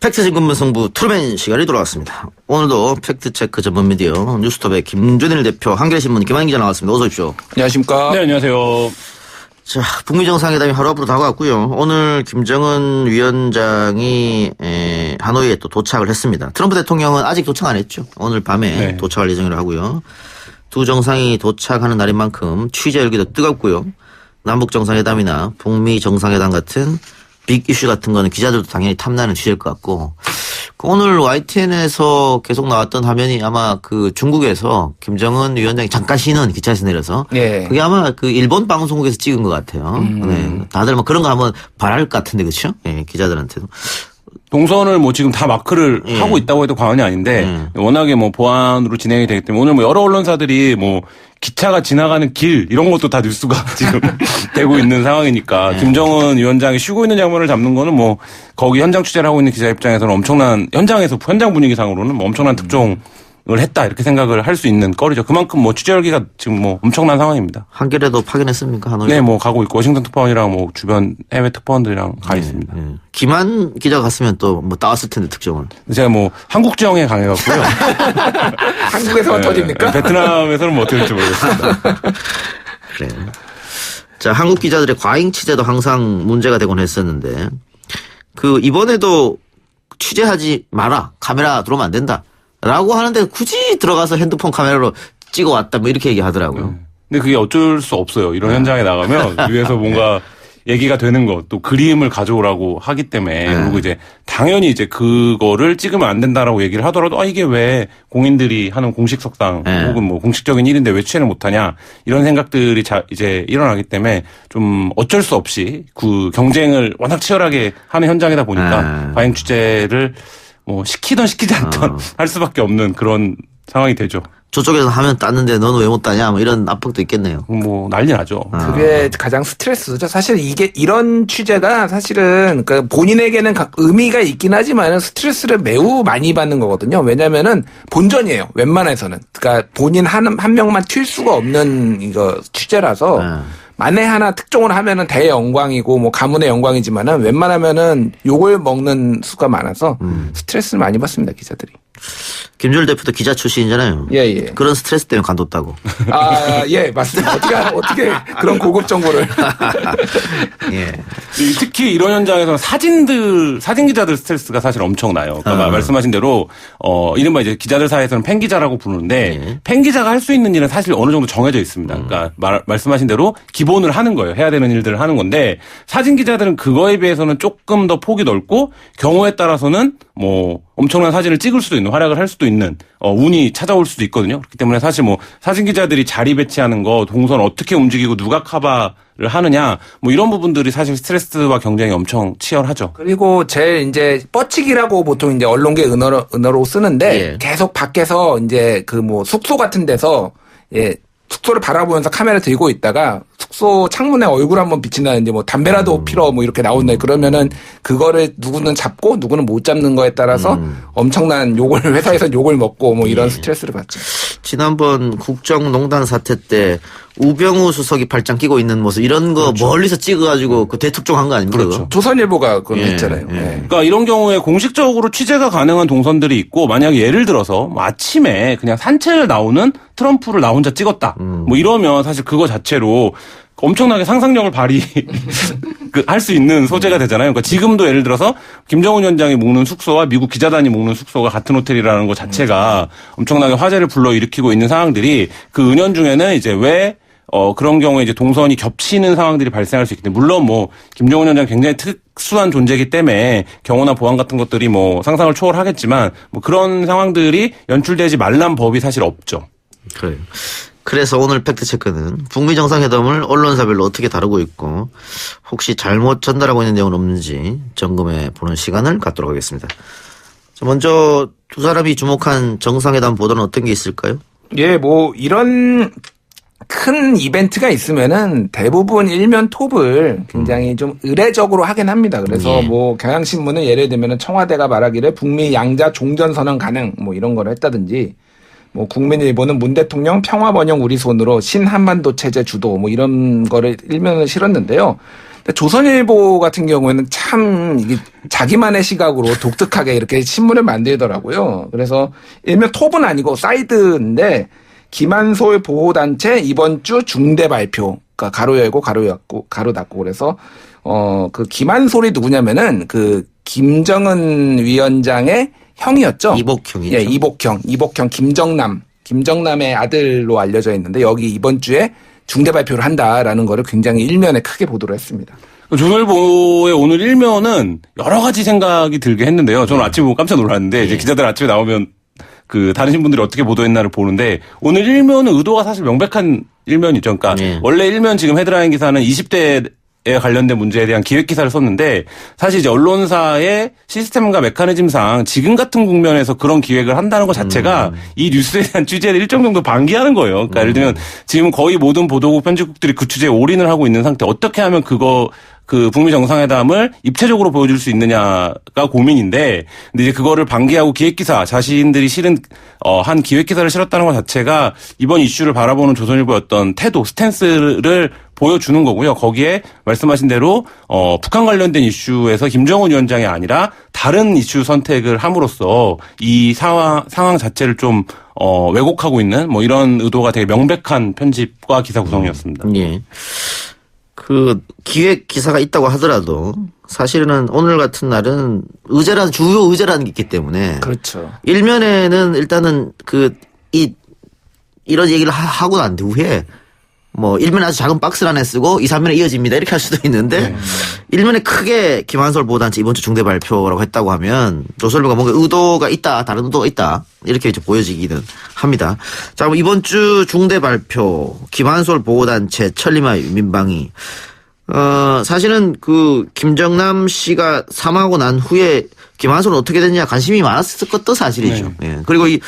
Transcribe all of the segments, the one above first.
팩트체크문성부 트루맨 시간이 돌아왔습니다. 오늘도 팩트체크 전문 미디어 뉴스톱의 김준일 대표, 한겨레신문 김한 기자 나왔습니다. 어서 오십시오. 안녕하십니까. 네, 안녕하세요. 자, 북미 정상회담이 하루 앞으로 다가왔고요. 오늘 김정은 위원장이 하노이에 또 도착을 했습니다. 트럼프 대통령은 아직 도착 안 했죠. 오늘 밤에 도착할 예정이라고 하고요. 두 정상이 도착하는 날인 만큼 취재 열기도 뜨겁고요. 남북 정상회담이나 북미 정상회담 같은 빅 이슈 같은 거는 기자들도 당연히 탐나는 취재일 것 같고, 오늘 YTN에서 계속 나왔던 화면이 아마 그 중국에서 김정은 위원장이 잠깐 쉬는 기차에서 내려서 그게 아마 그 일본 방송국에서 찍은 것 같아요. 네. 다들 뭐 그런 거 한번 바랄 것 같은데, 그렇죠? 네, 기자들한테도. 동선을 뭐 지금 다 마크를 하고 있다고 해도 과언이 아닌데 워낙에 뭐 보안으로 진행이 되기 때문에 오늘 뭐 여러 언론사들이 뭐 기차가 지나가는 길 이런 것도 다 뉴스가 지금 되고 있는 상황이니까 김정은 위원장이 쉬고 있는 장면을 잡는 거는 뭐 거기 현장 취재를 하고 있는 기자 입장에서는 엄청난 현장 분위기상으로는 뭐 엄청난 특종을 했다 이렇게 생각을 할 수 있는 거리죠. 그만큼 뭐 취재 열기가 지금 뭐 엄청난 상황입니다. 한겨레도 파견했습니까? 하노이? 네, 뭐 가고 있고 워싱턴 특파원이랑 뭐 주변 해외 특파원들이랑 가 있습니다. 김한 기자 갔으면 또 뭐 따왔을 텐데 특종을. 제가 뭐 한국 지형에 강해갖고요. 한국에서만 터집니까? 베트남에서는 뭐 어떻게 될지 모르겠습니다. 그래요. 자, 한국 기자들의 과잉 취재도 항상 문제가 되곤 했었는데, 그 이번에도 취재하지 마라, 카메라 들어오면 안 된다 라고 하는데 굳이 들어가서 핸드폰 카메라로 찍어왔다 뭐 이렇게 얘기하더라고요. 근데 그게 어쩔 수 없어요. 이런 현장에 나가면 위에서 뭔가 얘기가 되는 거, 또 그림을 가져오라고 하기 때문에 그리고 이제 당연히 이제 그거를 찍으면 안 된다라고 얘기를 하더라도 이게 왜 공인들이 하는 공식 석상 혹은 뭐 공식적인 일인데 왜 취재를 못하냐 이런 생각들이 이제 일어나기 때문에 좀 어쩔 수 없이 그 경쟁을 워낙 치열하게 하는 현장이다 보니까 과잉 취재를 뭐 시키던 시키지 않던 할 수밖에 없는 그런 상황이 되죠. 저쪽에서 하면 땄는데 너는 왜 못 따냐 뭐 이런 압박도 있겠네요. 뭐 난리 나죠. 그게 가장 스트레스죠. 사실 이게 이런 취재가 사실은 그 본인에게는 의미가 있긴 하지만 스트레스를 매우 많이 받는 거거든요. 왜냐면은 본전이에요. 웬만해서는. 그러니까 본인 한 명만 튈 수가 없는 이거 취재라서 만에 하나 특종을 하면은 대영광이고 뭐 가문의 영광이지만은 웬만하면은 욕을 먹는 수가 많아서 스트레스를 많이 받습니다, 기자들이. 김준일 대표도 기자 출신이잖아요. 예. 그런 스트레스 때문에 관뒀다고. 예, 맞습니다. 어떻게 그런 고급 정보를. 예. 특히 이런 현장에서는 사진 기자들 스트레스가 사실 엄청나요. 그러니까 말씀하신 대로, 이른바 이제 기자들 사이에서는 팬 기자라고 부르는데, 팬 기자가 할 수 있는 일은 사실 어느 정도 정해져 있습니다. 그러니까 말씀하신 대로 기본을 하는 거예요. 해야 되는 일들을 하는 건데, 사진 기자들은 그거에 비해서는 조금 더 폭이 넓고, 경우에 따라서는 뭐, 엄청난 사진을 찍을 수도 있는, 활약을 할 수도 있는, 운이 찾아올 수도 있거든요. 그렇기 때문에 사실 뭐, 사진 기자들이 자리 배치하는 거, 동선 어떻게 움직이고 누가 커버를 하느냐, 뭐 이런 부분들이 사실 스트레스와 경쟁이 엄청 치열하죠. 그리고 제일 이제 뻗치기라고 보통 이제 언론계 은어로 쓰는데, 계속 밖에서 이제 그 뭐 숙소 같은 데서, 숙소를 바라보면서 카메라 들고 있다가 숙소 창문에 얼굴 한번 비친다든지 뭐 담배라도 피러 뭐 이렇게 나온다 그러면은 그거를 누구는 잡고 누구는 못 잡는 거에 따라서 엄청난 욕을 회사에서 욕을 먹고 뭐 이런 스트레스를 받죠. 지난번 국정농단 사태 때 우병우 수석이 팔짱 끼고 있는 모습 이런 거 멀리서 찍어가지고 그 대특종한 거 아닙니까? 그렇죠. 조선일보가 그걸 했잖아요. 그러니까 이런 경우에 공식적으로 취재가 가능한 동선들이 있고 만약에 예를 들어서 뭐 아침에 그냥 산책을 나오는 트럼프를 나 혼자 찍었다. 뭐 이러면 사실 그거 자체로 엄청나게 상상력을 할 수 있는 소재가 되잖아요. 그러니까 지금도 예를 들어서 김정은 위원장이 묵는 숙소와 미국 기자단이 묵는 숙소가 같은 호텔이라는 것 자체가 엄청나게 화제를 불러일으키고 있는 상황들이 그 은연중에는 이제 왜 그런 경우에 이제 동선이 겹치는 상황들이 발생할 수 있기 때문에 물론 뭐 김정은 위원장 굉장히 특수한 존재이기 때문에 경호나 보안 같은 것들이 뭐 상상을 초월하겠지만 뭐 그런 상황들이 연출되지 말란 법이 사실 없죠. 그래요. 그래서 오늘 팩트체크는 북미 정상회담을 언론사별로 어떻게 다루고 있고 혹시 잘못 전달하고 있는 내용은 없는지 점검해 보는 시간을 갖도록 하겠습니다. 먼저 두 사람이 주목한 정상회담 보도는 어떤 게 있을까요? 예, 뭐 이런 큰 이벤트가 있으면은 대부분 일면 톱을 굉장히 좀 의례적으로 하긴 합니다. 그래서 뭐 경향신문은 예를 들면은 청와대가 말하기를 북미 양자 종전선언 가능 뭐 이런 걸 했다든지 뭐 국민일보는 문 대통령 평화 번영 우리 손으로 신한반도 체제 주도 뭐 이런 거를 일면을 실었는데요. 조선일보 같은 경우에는 참 이게 자기만의 시각으로 독특하게 이렇게 신문을 만들더라고요. 그래서 일명 톱은 아니고 사이드인데 김한솔 보호단체 이번 주 중대 발표. 그러니까 가로 열고 가로 닫고 그래서 그 김한솔이 누구냐면은 그 김정은 위원장의 형이었죠. 이복형이죠. 예, 이복형 김정남의 아들로 알려져 있는데 여기 이번 주에 중대 발표를 한다라는 거를 굉장히 일면에 크게 보도를 했습니다. 조선일보의 오늘 일면은 여러 가지 생각이 들게 했는데요. 저는 아침에 보고 깜짝 놀랐는데 이제 기자들 아침에 나오면 그 다른 신분들이 어떻게 보도했나를 보는데 오늘 일면은 의도가 사실 명백한 일면이죠. 그러니까 원래 일면 지금 헤드라인 기사는 20대에 관련된 문제에 대한 기획 기사를 썼는데 사실 이제 언론사의 시스템과 메커니즘상 지금 같은 국면에서 그런 기획을 한다는 것 자체가 이 뉴스에 대한 취재를 일정 정도 방기하는 거예요. 그러니까 예를 들면 지금 거의 모든 보도국 편집국들이 그 취재에 올인을 하고 있는 상태. 어떻게 하면 그 북미 정상회담을 입체적으로 보여줄 수 있느냐가 고민인데, 근데 이제 그거를 방기하고 기획기사, 자신들이 실은, 한 기획기사를 실었다는 것 자체가 이번 이슈를 바라보는 조선일보의 어떤 태도, 스탠스를 보여주는 거고요. 거기에 말씀하신 대로, 북한 관련된 이슈에서 김정은 위원장이 아니라 다른 이슈 선택을 함으로써 이 상황 자체를 좀, 왜곡하고 있는 뭐 이런 의도가 되게 명백한 편집과 기사 구성이었습니다. 예. 그 기획 기사가 있다고 하더라도 사실은 오늘 같은 날은 주요 의제라는 게 있기 때문에 그렇죠. 일면에는 일단은 이런 얘기를 하고 난 후에 뭐 일면에 아주 작은 박스 안에 쓰고 2, 3면에 이어집니다 이렇게 할 수도 있는데 일면에 크게 김한솔 보호단체 이번 주 중대 발표라고 했다고 하면 조선일보가 뭔가 의도가 있다, 다른 의도가 있다 이렇게 이제 보여지기는 합니다. 자, 그럼 이번 주 중대 발표 김한솔 보호단체 천리마 민방위. 사실은 그 김정남 씨가 사망하고 난 후에 김한솔은 어떻게 됐냐 관심이 많았을 것도 사실이죠. 예. 그리고 이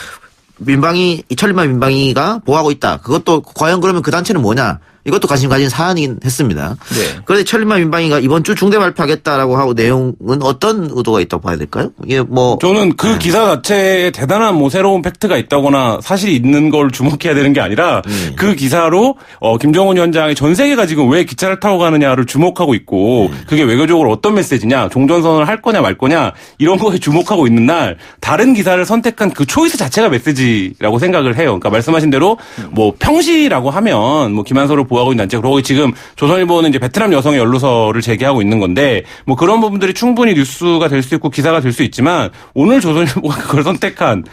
천리마 민방위가 보호하고 있다. 그것도 과연 그러면 그 단체는 뭐냐? 이것도 관심 가진 사안이긴 했습니다. 네. 그런데 천리마 민방위가 이번 주 중대 발표하겠다라고 하고 내용은 어떤 의도가 있다고 봐야 될까요? 이게 뭐 저는 그 기사 자체에 대단한 뭐 새로운 팩트가 있다거나 사실이 있는 걸 주목해야 되는 게 아니라 그 기사로 김정은 위원장이 전 세계가 지금 왜 기차를 타고 가느냐를 주목하고 있고 그게 외교적으로 어떤 메시지냐, 종전선언을 할 거냐 말 거냐 이런 거에 주목하고 있는 날 다른 기사를 선택한 그 초이스 자체가 메시지라고 생각을 해요. 그러니까 말씀하신 대로 뭐 평시라고 하면 뭐 김한솔을 보호하고 있는 단체, 그리고 지금 조선일보는 이제 베트남 여성의 연루서를 제기하고 있는 건데 뭐 그런 부분들이 충분히 뉴스가 될 수 있고 기사가 될 수 있지만 오늘 조선일보가 그걸 선택한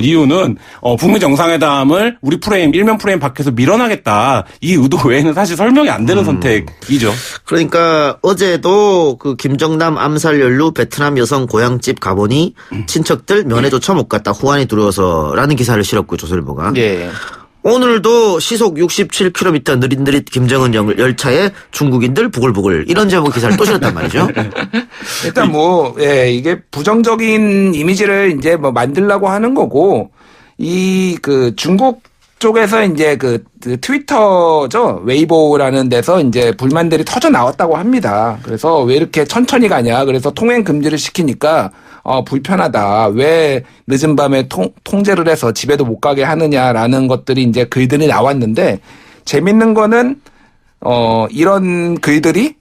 이유는 북미 정상회담을 우리 프레임, 일면 프레임 밖에서 밀어나겠다 이 의도 외에는 사실 설명이 안 되는 선택이죠. 그러니까 어제도 그 김정남 암살 연루 베트남 여성 고향집 가보니 친척들 면회조차 못 갔다 후환이 두려워서라는 기사를 실었고 조선일보가. 예. 오늘도 시속 67km 느릿느릿 김정은 열차에 중국인들 부글부글 이런 제목 기사를 또 실었단 말이죠. 일단 이게 부정적인 이미지를 이제 뭐 만들려고 하는 거고 그 중국 쪽에서 이제 그 트위터죠. 웨이보라는 데서 이제 불만들이 터져 나왔다고 합니다. 그래서 왜 이렇게 천천히 가냐. 그래서 통행 금지를 시키니까 불편하다. 왜 늦은 밤에 통제를 해서 집에도 못 가게 하느냐라는 것들이 이제 글들이 나왔는데 재밌는 거는 이런 글들이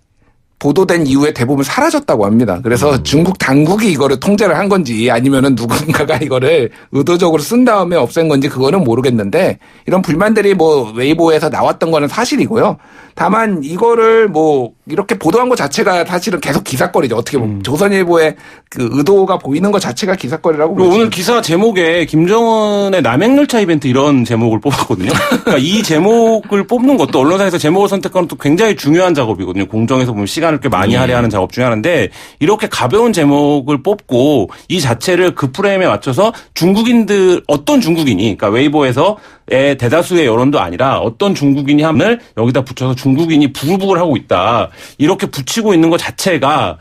보도된 이후에 대부분 사라졌다고 합니다. 그래서 중국 당국이 이거를 통제를 한 건지 아니면은 누군가가 이거를 의도적으로 쓴 다음에 없앤 건지 그거는 모르겠는데 이런 불만들이 뭐 웨이보에서 나왔던 거는 사실이고요. 다만 이거를 뭐 이렇게 보도한 것 자체가 사실은 계속 기사거리죠. 어떻게 보면 조선일보의 그 의도가 보이는 것 자체가 기사거리라고 보여집니다. 오늘 기사 제목에 김정은의 남행열차 이벤트 이런 제목을 뽑았거든요. 그러니까 이 제목을 뽑는 것도 언론사에서 제목을 선택하는 것도 굉장히 중요한 작업이거든요. 공정에서 보면 시간을 꽤 많이 할애하는 작업 중에 하나인데 이렇게 가벼운 제목을 뽑고 이 자체를 그 프레임에 맞춰서 중국인들 어떤 중국인이 그러니까 웨이보에서의 대다수의 여론도 아니라 어떤 중국인이 함을 여기다 붙여서 중국인이 부글부글 하고 있다. 이렇게 붙이고 있는 것 자체가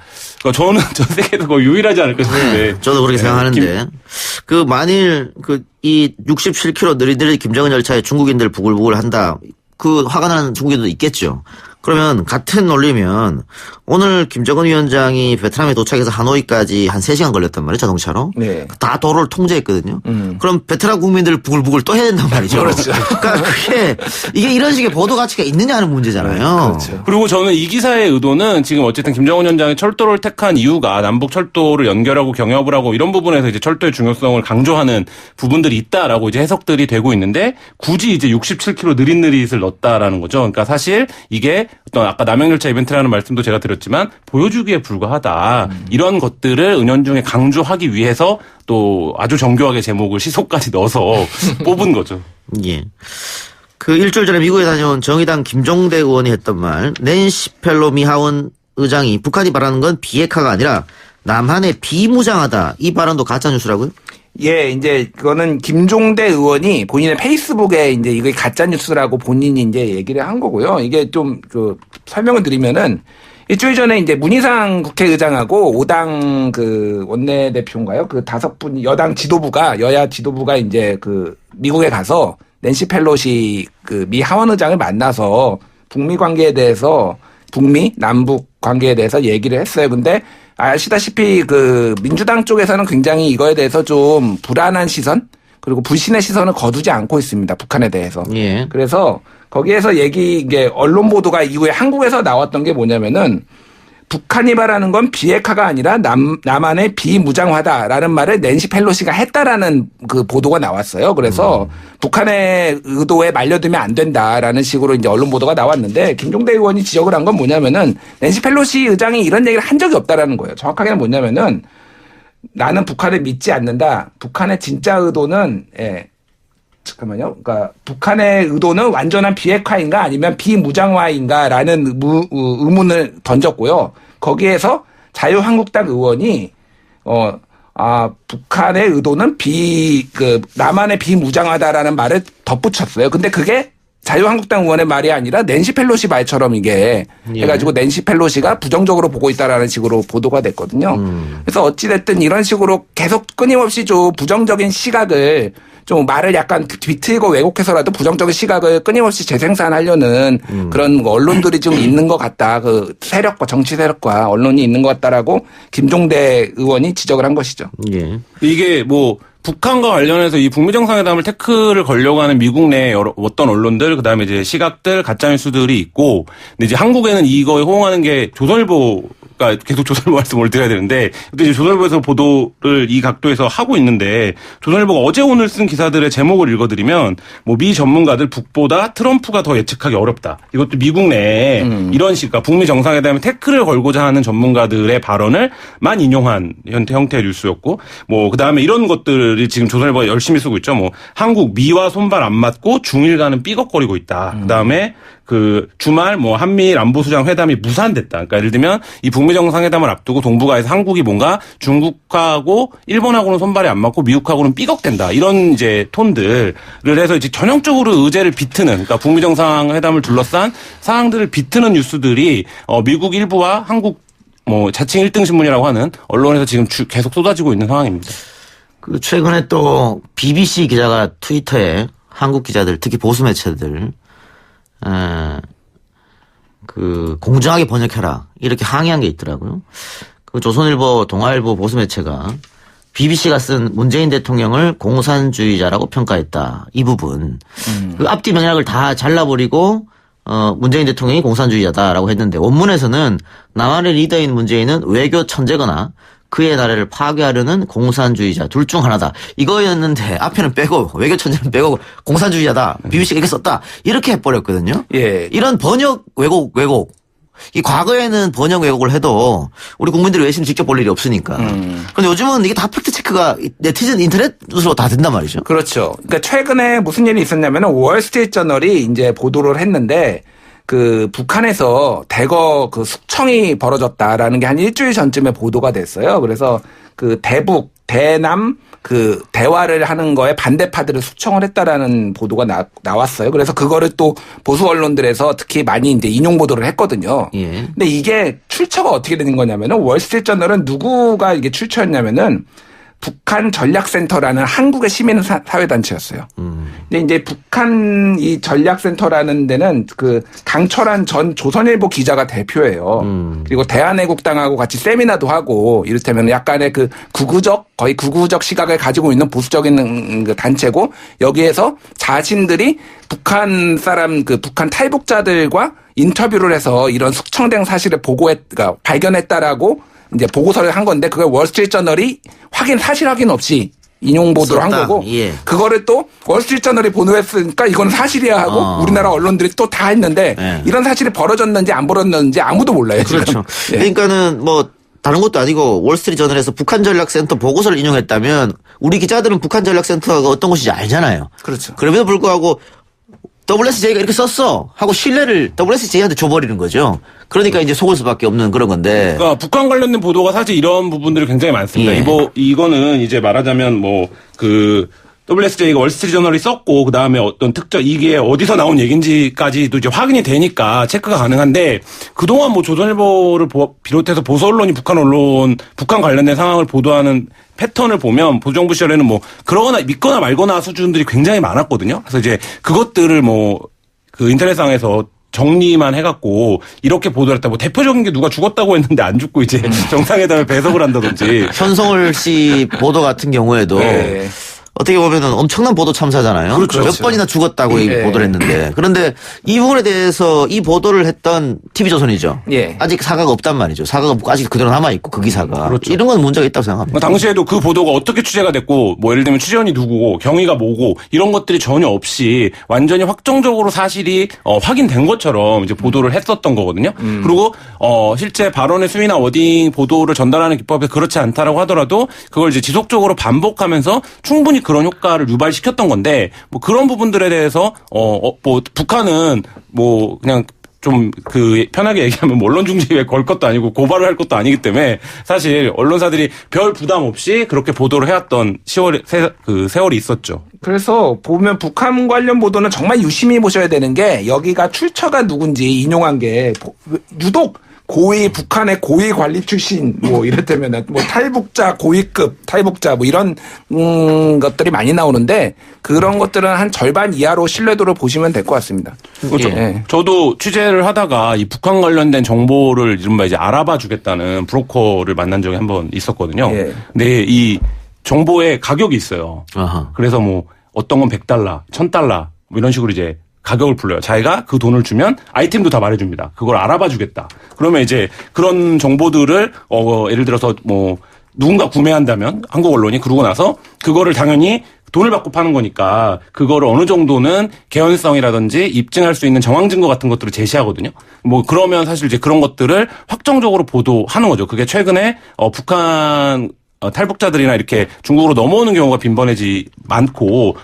저는 전 세계에서 거의 유일하지 않을까 싶은데. 저도 그렇게 생각하는데 그 만일 이 67km 느릿느릿 김정은 열차에 중국인들 부글부글 한다. 그 화가 나는 중국인도 있겠죠. 그러면 같은 논리면 오늘 김정은 위원장이 베트남에 도착해서 하노이까지 한 3시간 걸렸단 말이에요. 자동차로. 네. 다 도로를 통제했거든요. 그럼 베트남 국민들 부글부글 또 해야 된단 말이죠. 그렇죠. 그러니까 이게 이런 식의 보도 가치가 있느냐 하는 문제잖아요. 그렇죠. 그리고 저는 이 기사의 의도는 지금 어쨌든 김정은 위원장이 철도를 택한 이유가 남북 철도를 연결하고 경협을 하고 이런 부분에서 이제 철도의 중요성을 강조하는 부분들이 있다라고 이제 해석들이 되고 있는데 굳이 이제 67km 느릿느릿을 넣었다라는 거죠. 그러니까 사실 이게 어떤 아까 남양열차 이벤트라는 말씀도 제가 드렸지만 보여주기에 불과하다. 이런 것들을 은연중에 강조하기 위해서 또 아주 정교하게 제목을 시속까지 넣어서 뽑은 거죠. 예. 그 일주일 전에 미국에 다녀온 정의당 김종대 의원이 했던 말, 낸시 펠로미 하원 의장이 북한이 말하는 건 비핵화가 아니라 남한의 비무장하다. 이 발언도 가짜뉴스라고요? 예, 이제 그거는 김종대 의원이 본인의 페이스북에 이제 이게 가짜 뉴스라고 본인이 이제 얘기를 한 거고요. 이게 좀 설명을 드리면은 일주일 전에 이제 문희상 국회의장하고 5당 그 원내대표인가요? 그 5분 여당 지도부가 여야 지도부가 이제 그 미국에 가서 낸시 펠로시 그 미 하원의장을 만나서 북미 관계에 대해서 북미 남북 관계에 대해서 얘기를 했어요. 근데 아시다시피 그 민주당 쪽에서는 굉장히 이거에 대해서 좀 불안한 시선 그리고 불신의 시선을 거두지 않고 있습니다. 북한에 대해서. 예. 그래서 거기에서 이게 언론 보도가 이후에 한국에서 나왔던 게 뭐냐면은 북한이 말하는 건 비핵화가 아니라 남한의 비무장화다라는 말을 낸시 펠로시가 했다라는 그 보도가 나왔어요. 그래서 북한의 의도에 말려들면 안 된다라는 식으로 이제 언론 보도가 나왔는데 김종대 의원이 지적을 한 건 뭐냐면은 낸시 펠로시 의장이 이런 얘기를 한 적이 없다라는 거예요. 정확하게는 뭐냐면은 나는 북한을 믿지 않는다. 북한의 진짜 의도는 잠깐만요. 그러니까 북한의 의도는 완전한 비핵화인가 아니면 비무장화인가라는 의문을 던졌고요. 거기에서 자유한국당 의원이 북한의 의도는 남한의 비무장화다라는 말을 덧붙였어요. 근데 그게 자유한국당 의원의 말이 아니라 낸시 펠로시 말처럼 이게 해가지고 낸시 펠로시가 부정적으로 보고 있다라는 식으로 보도가 됐거든요. 그래서 어찌됐든 이런 식으로 계속 끊임없이 좀 부정적인 시각을 좀 말을 약간 비틀고 왜곡해서라도 부정적인 시각을 끊임없이 재생산하려는 그런 언론들이 좀 있는 것 같다. 그 세력과 정치 세력과 언론이 있는 것 같다라고 김종대 의원이 지적을 한 것이죠. 예. 이게 북한과 관련해서 이 북미 정상회담을 태클을 걸려고 하는 미국 내 어떤 언론들, 그다음에 이제 시각들, 가짜뉴스들이 있고, 근데 이제 한국에는 이거에 호응하는 게 조선일보가 계속 조선일보 말씀을 드려야 되는데, 근데 이제 조선일보에서 보도를 이 각도에서 하고 있는데, 조선일보가 어제 오늘 쓴 기사들의 제목을 읽어드리면, 미 전문가들 북보다 트럼프가 더 예측하기 어렵다. 이것도 미국 내에 이런 그러니까 북미 정상회담에 태클을 걸고자 하는 전문가들의 발언을 만 인용한 형태의 뉴스였고, 그다음에 이런 것들을 지금 조선일보가 열심히 쓰고 있죠. 한국 미와 손발 안 맞고 중일 간은 삐걱거리고 있다. 그다음에 주말 한미일 안보수장 회담이 무산됐다. 그러니까 예를 들면 이 북미 정상회담을 앞두고 동북아에서 한국이 뭔가 중국하고 일본하고는 손발이 안 맞고 미국하고는 삐걱댄다. 이런 이제 톤들을 해서 이제 전형적으로 의제를 비트는, 그러니까 북미 정상회담을 둘러싼 사항들을 비트는 뉴스들이 미국 일부와 한국 자칭 1등 신문이라고 하는 언론에서 지금 계속 쏟아지고 있는 상황입니다. 최근에 또 BBC 기자가 트위터에 한국 기자들, 특히 보수 매체들, 공정하게 번역해라. 이렇게 항의한 게 있더라고요. 조선일보, 동아일보 보수 매체가 BBC가 쓴 문재인 대통령을 공산주의자라고 평가했다. 이 부분. 앞뒤 맥락을 다 잘라버리고, 문재인 대통령이 공산주의자다라고 했는데, 원문에서는 남한의 리더인 문재인은 외교 천재거나 그의 나라를 파괴하려는 공산주의자 둘 중 하나다. 이거였는데 앞에는 빼고 외교 천재는 빼고 공산주의자다. BBC가 이렇게 썼다. 이렇게 해버렸거든요. 예. 이런 번역 왜곡. 이 과거에는 번역 왜곡을 해도 우리 국민들이 외신 직접 볼 일이 없으니까. 그런데 요즘은 이게 다 팩트 체크가 네티즌 인터넷으로 다 된단 말이죠. 그렇죠. 그러니까 최근에 무슨 일이 있었냐면은 월스트리트저널이 이제 보도를 했는데 북한에서 대거 숙청이 벌어졌다라는 게 한 일주일 전쯤에 보도가 됐어요. 그래서 대북, 대남 대화를 하는 거에 반대파들을 숙청을 했다라는 보도가 나왔어요. 그래서 그거를 또 보수 언론들에서 특히 많이 이제 인용 보도를 했거든요. 예. 근데 이게 출처가 어떻게 되는 거냐면은 월스트리트저널은 누구가 이게 출처였냐면은 북한 전략센터라는 한국의 시민 사회단체였어요. 근데 이제 북한 이 전략센터라는 데는 그 강철한 전 조선일보 기자가 대표예요. 그리고 대한애국당하고 같이 세미나도 하고 이를테면 약간의 그 거의 극우적 시각을 가지고 있는 보수적인 그 단체고 여기에서 자신들이 북한 북한 탈북자들과 인터뷰를 해서 이런 숙청된 사실을 그러니까 발견했다라고 이제 보고서를 한 건데 그걸 월스트리트저널이 사실 확인 없이 인용 보도를 한 거고 예. 그거를 또 월스트리트저널이 보도했으니까 이건 사실이야 하고 우리나라 언론들이 또 다 했는데 예. 이런 사실이 벌어졌는지 안 벌어졌는지 아무도 몰라요. 그렇죠. 예. 그러니까는 뭐 다른 것도 아니고 월스트리트저널에서 북한 전략센터 보고서를 인용했다면 우리 기자들은 북한 전략센터가 어떤 곳인지 알잖아요. 그렇죠. 그럼에도 불구하고 WSJ가 이렇게 썼어 하고 신뢰를 WSJ한테 줘버리는 거죠. 그러니까 이제 속을 수밖에 없는 그런 건데. 그러니까 북한 관련된 보도가 사실 이런 부분들이 굉장히 많습니다. 예. 이거는 이제 말하자면 WSJ가 월스트리트저널이 썼고 그다음에 어떤 특정 이게 어디서 나온 얘기인지까지도 이제 확인이 되니까 체크가 가능한데 그동안 조선일보를 비롯해서 보수 언론이 북한 관련된 상황을 보도하는 패턴을 보면 보수정부 시절에는 그러거나 믿거나 말거나 수준들이 굉장히 많았거든요. 그래서 이제 그것들을 그 인터넷상에서 정리만 해갖고 이렇게 보도를 했다. 대표적인 게 누가 죽었다고 했는데 안 죽고 이제 정상회담에 배석을 한다든지. 현성월 씨 보도 같은 경우에도 네. 어떻게 보면은 엄청난 보도 참사잖아요. 그렇죠. 몇 번이나 죽었다고 예. 보도를 했는데. 그런데 이 부분에 대해서 이 보도를 했던 TV조선이죠. 예. 아직 사과가 없단 말이죠. 사과가 아직 그대로 남아있고 그 기사가. 그렇죠. 이런 건 문제가 있다고 생각합니다. 당시에도 그 보도가 어떻게 취재가 됐고 예를 들면 취재원이 누구고 경위가 뭐고 이런 것들이 전혀 없이 완전히 확정적으로 사실이 확인된 것처럼 이제 보도를 했었던 거거든요. 그리고 실제 발언의 수위나 워딩 보도를 전달하는 기법이 그렇지 않다라고 하더라도 그걸 이제 지속적으로 반복하면서 충분히 그런 효과를 유발시켰던 건데 그런 부분들에 대해서 북한은 그냥 좀 편하게 얘기하면 언론 중재에 걸 것도 아니고 고발을 할 것도 아니기 때문에 사실 언론사들이 별 부담 없이 그렇게 보도를 해왔던 세월이 있었죠. 그래서 보면 북한 관련 보도는 정말 유심히 보셔야 되는 게 여기가 출처가 누군지 인용한 게 유독 북한의 고위 관리 출신, 이를테면, 탈북자, 고위급 탈북자, 이런, 것들이 많이 나오는데, 그런 것들은 한 절반 이하로 신뢰도를 보시면 될 것 같습니다. 그렇죠. 예. 저도 취재를 하다가 이 북한 관련된 정보를 이른바 이제 알아봐 주겠다는 브로커를 만난 적이 한 번 있었거든요. 예. 근데 이 정보의 가격이 있어요. 아하. 그래서 어떤 건 $100, $1000, 이런 식으로 이제 가격을 불러요. 자기가 그 돈을 주면 아이템도 다 말해줍니다. 그걸 알아봐 주겠다. 그러면 이제 그런 정보들을 예를 들어서 누군가 구매한다면 한국 언론이 그러고 나서 그거를 당연히 돈을 받고 파는 거니까 그거를 어느 정도는 개연성이라든지 입증할 수 있는 정황 증거 같은 것들을 제시하거든요. 그러면 사실 이제 그런 것들을 확정적으로 보도하는 거죠. 그게 최근에 북한 탈북자들이나 이렇게 중국으로 넘어오는 경우가 빈번해지 많고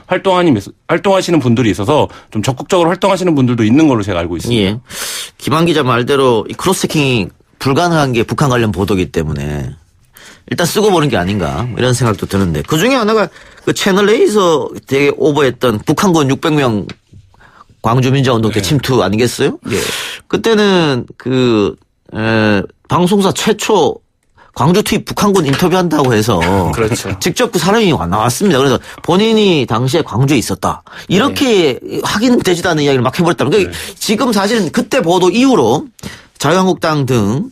활동하시는 분들이 있어서 좀 적극적으로 활동하시는 분들도 있는 걸로 제가 알고 있습니다. 예. 김한 기자 말대로 이 크로스체킹이 불가능한 게 북한 관련 보도기 때문에 일단 쓰고 보는 게 아닌가 이런 생각도 드는데 그중에 하나가 그 채널 A에서 되게 오버했던 북한군 600명 광주민주화운동 때 침투 아니겠어요? 예. 그때는 방송사 최초 광주 투입 북한군 인터뷰한다고 해서 그렇죠. 직접 그 사람이 나왔습니다. 그래서 본인이 당시에 광주에 있었다. 이렇게 확인되지도 않는 이야기를 막 해버렸다. 그러니까 지금 사실은 그때 보도 이후로 자유한국당 등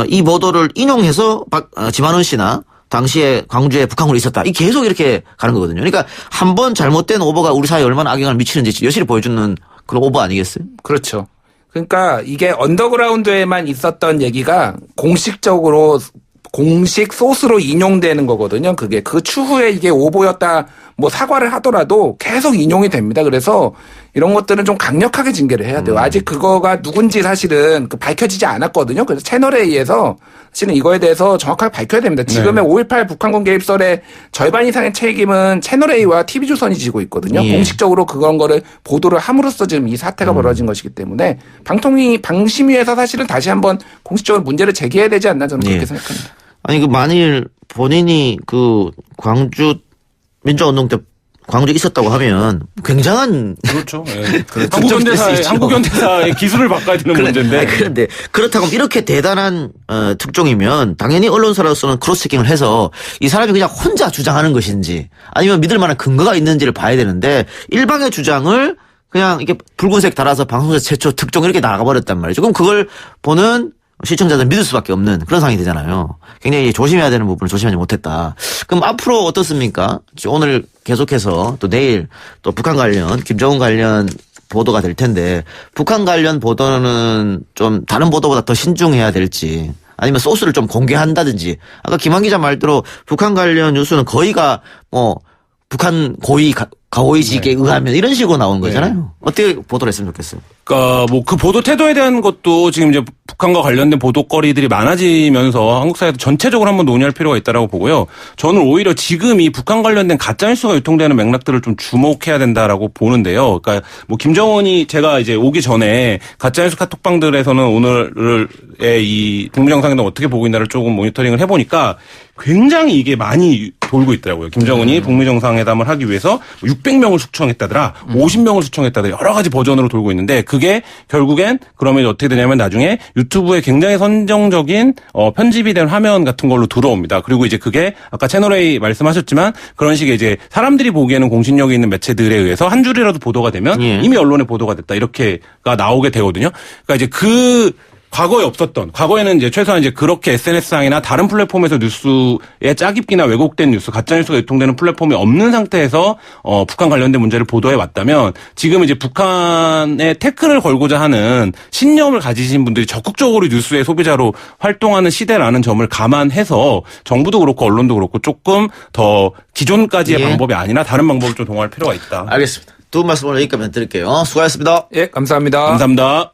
이 보도를 인용해서 지만원 씨나 당시에 광주에 북한군이 있었다. 이 계속 이렇게 가는 거거든요. 그러니까 한 번 잘못된 오버가 우리 사회에 얼마나 악영향을 미치는지 여실히 보여주는 그런 오버 아니겠어요? 그렇죠. 그러니까 이게 언더그라운드에만 있었던 얘기가 공식적으로 공식 소스로 인용되는 거거든요. 그게 그 추후에 이게 오보였다 사과를 하더라도 계속 인용이 됩니다. 그래서 이런 것들은 좀 강력하게 징계를 해야 돼요. 아직 그거가 누군지 사실은 밝혀지지 않았거든요. 그래서 채널에 의해서 사실은 이거에 대해서 정확하게 밝혀야 됩니다. 지금의 5.18 북한군 개입설의 절반 이상의 책임은 채널A와 TV조선이 지고 있거든요. 예. 공식적으로 그런 거를 보도를 함으로써 지금 이 사태가 벌어진 것이기 때문에 방심위에서 사실은 다시 한번 공식적으로 문제를 제기해야 되지 않나 저는 그렇게 생각합니다. 아니 만일 본인이 광주 민주화운동 때 광주에 있었다고 하면 굉장한 그렇죠. 예. 특정이 될수 있죠. 한국현대사의 기술을 바꿔야 되는 문제인데. 그런데 그렇다고 하면 이렇게 대단한 특종이면 당연히 언론사로서는 크로스체킹을 해서 이 사람이 그냥 혼자 주장하는 것인지 아니면 믿을 만한 근거가 있는지를 봐야 되는데 일방의 주장을 그냥 이렇게 붉은색 달아서 방송사 최초 특종 이렇게 나가버렸단 말이죠. 그럼 그걸 보는 시청자들 믿을 수밖에 없는 그런 상황이 되잖아요. 굉장히 조심해야 되는 부분을 조심하지 못했다. 그럼 앞으로 어떻습니까? 오늘 계속해서 또 내일 또 북한 관련 김정은 관련 보도가 될 텐데 북한 관련 보도는 좀 다른 보도보다 더 신중해야 될지 아니면 소스를 좀 공개한다든지 아까 김한 기자 말대로 북한 관련 뉴스는 거의가 뭐 북한 고위 가오이직에 의하면 이런 식으로 나오는 거잖아요. 어떻게 보도를 했으면 좋겠어요? 그러니까 뭐 그 보도 태도에 대한 것도 지금 이제 북한과 관련된 보도거리들이 많아지면서 한국 사회도 전체적으로 한번 논의할 필요가 있다라고 보고요. 저는 오히려 지금 이 북한 관련된 가짜 뉴스가 유통되는 맥락들을 좀 주목해야 된다라고 보는데요. 그러니까 뭐 김정은이 제가 이제 오기 전에 가짜 뉴스 카톡방들에서는 오늘의 이 북미정상회담 어떻게 보고 있나를 조금 모니터링을 해보니까 굉장히 이게 많이 돌고 있더라고요. 김정은이 북미 정상회담을 하기 위해서 600명을 숙청했다더라, 50명을 숙청했다더라 여러 가지 버전으로 돌고 있는데 그게 결국엔 그러면 어떻게 되냐면 나중에 유튜브에 굉장히 선정적인 편집이 된 화면 같은 걸로 들어옵니다. 그리고 이제 그게 아까 채널A 말씀하셨지만 그런 식의 이제 사람들이 보기에는 공신력이 있는 매체들에 의해서 한 줄이라도 보도가 되면 이미 언론에 보도가 됐다 이렇게가 나오게 되거든요. 그러니까 이제 과거에 없었던, 과거에는 이제 최소한 이제 그렇게 SNS상이나 다른 플랫폼에서 뉴스의 짜깁기나 왜곡된 뉴스, 가짜뉴스가 유통되는 플랫폼이 없는 상태에서, 북한 관련된 문제를 보도해 왔다면, 지금 이제 북한에 태클을 걸고자 하는 신념을 가지신 분들이 적극적으로 뉴스의 소비자로 활동하는 시대라는 점을 감안해서 정부도 그렇고 언론도 그렇고 조금 더 기존까지의 방법이 아니라 다른 방법을 좀 동원할 필요가 있다. 알겠습니다. 두 말씀 오늘 여기까지 드릴게요. 수고하셨습니다. 예, 감사합니다. 감사합니다.